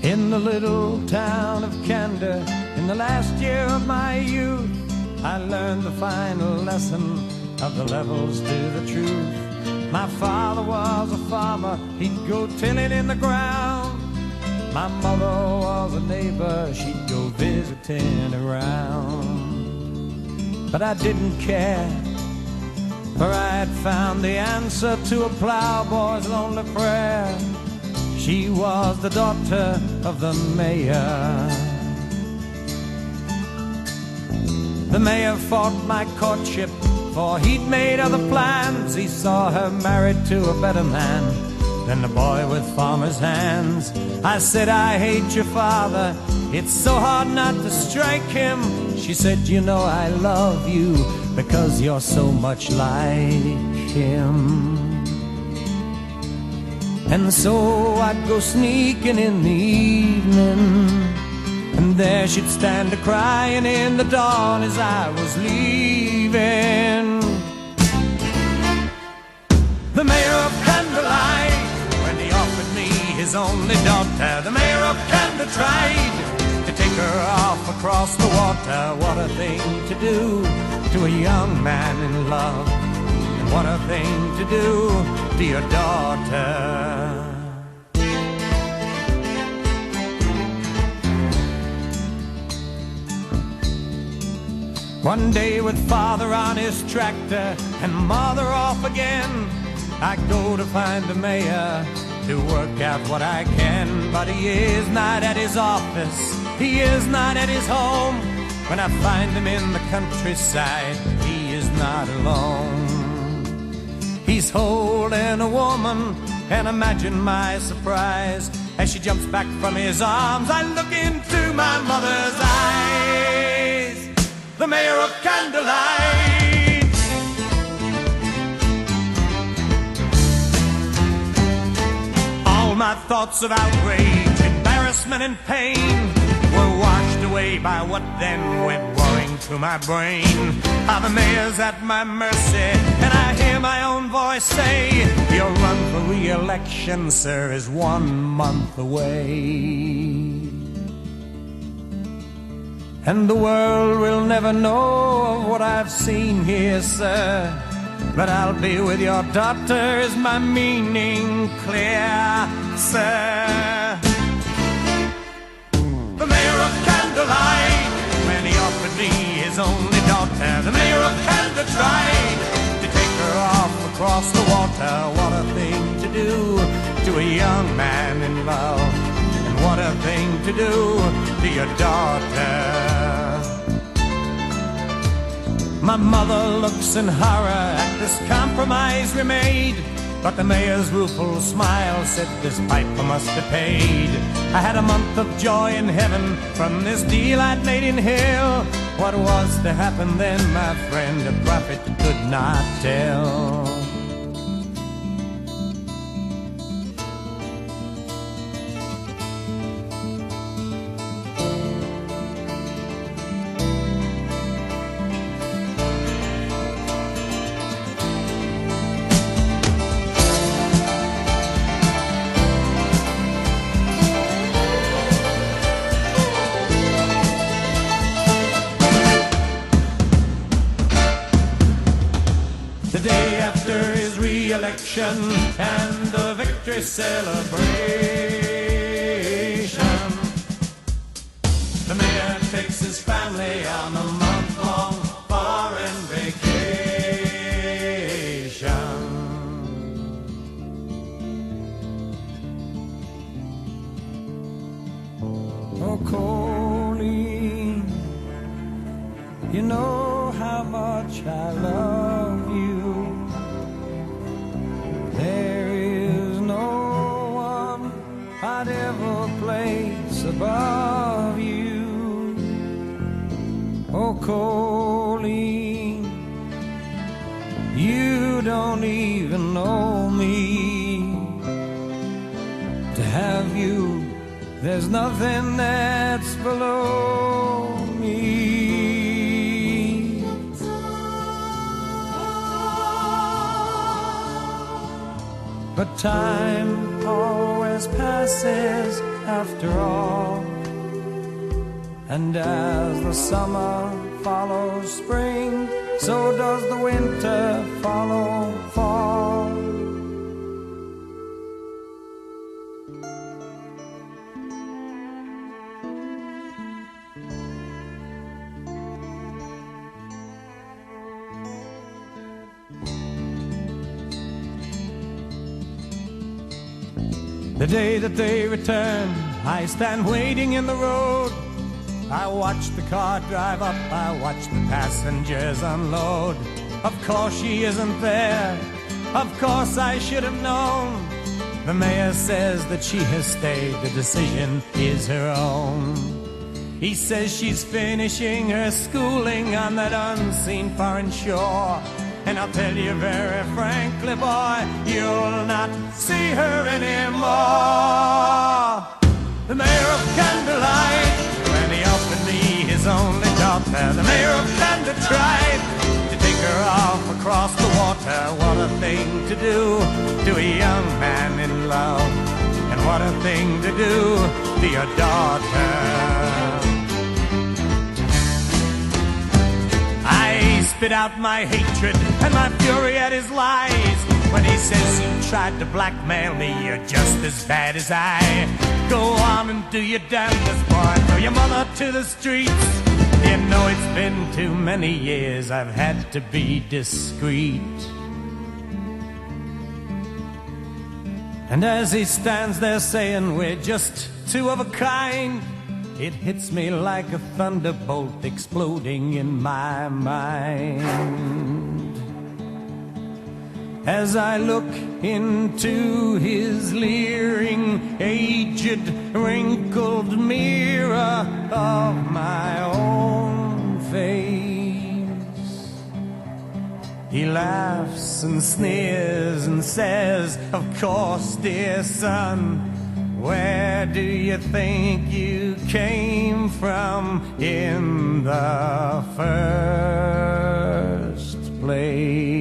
In the little town of Candor, in the last year of my youth, I learned the final lesson of the levels to the truth. My father was a farmer, he'd go tilling in the ground. My mother was a neighbor, she'd go visiting around. But I didn't care, for I had found the answer to a plowboy's lonely prayer. She was the daughter of the mayor. The mayor fought my courtship, for he'd made other plans. He saw her married to a better man than the boy with farmer's hands. I said, I hate your father, it's so hard not to strike him. She said, you know I love you because you're so much like him. And so I'd go sneaking in the evening, and there she'd stand a-crying in the dawn as I was leaving. The Mayor of Candor lied when he offered me his only daughter. The Mayor of Candor tried to take her off across the water. What a thing to do to a young man in love, and what a thing to do to your daughter. One day with father on his tractor and mother off again, I go to find the mayor to work out what I can. But he is not at his office, he is not at his home. When I find him in the countryside, he is not alone. He's holding a woman, and imagine my surprise as she jumps back from his arms. I look into my mother's eyes. The Mayor of Candor lied. All my thoughts of outrage, embarrassment and pain were washed away by what then went roaring through my brain. How the mayor's at my mercy, and I hear my own voice say, your run for re-election, sir, is 1 month away. And the world will never know of what I've seen here, sir, but I'll be with your daughter, is my meaning clear, sir? The Mayor of Candor lied when he offered me his only daughter. The Mayor of Candor tried to take her off across the water. What a thing to do to a young man in love, and what a thing to do to your daughter. My mother looks in horror at this compromise we made, but the mayor's rueful smile said this piper must be paid. I had a month of joy in heaven from this deal I'd made in hell. What was to happen then, my friend, a prophet could not tell. The day after his re-election and the victory celebration, the mayor takes his family on a month-long foreign vacation. Oh, Colleen, you know how much I love you. There is no one I'd ever place above you. Oh, Colleen, you don't even know me. To have you, there's nothing that's below me. But time always passes after all. And as the summer follows spring, so does the winter follow fall. The day that they return, I stand waiting in the road. I watch the car drive up, I watch the passengers unload. Of course she isn't there, of course I should have known. The mayor says that she has stayed, the decision is her own. He says she's finishing her schooling on that unseen foreign shore. And I'll tell you very frankly, boy, you'll not see her anymore. The mayor of Candor lied when he offered me his only daughter. The mayor of Candor tried to take her off across the water. What a thing to do to a young man in love, and what a thing to do to your daughter. I spit out my hatred and my fury at his lies when he says you tried to blackmail me, you're just as bad as I. Go on and do your damnedest, boy, throw your mother to the streets. You know it's been too many years, I've had to be discreet. And as he stands there saying we're just two of a kind, it hits me like a thunderbolt exploding in my mind. As I look into his leering, aged, wrinkled mirror of my own face, he laughs and sneers and says, of course, dear son, where do you think you came from in the first place?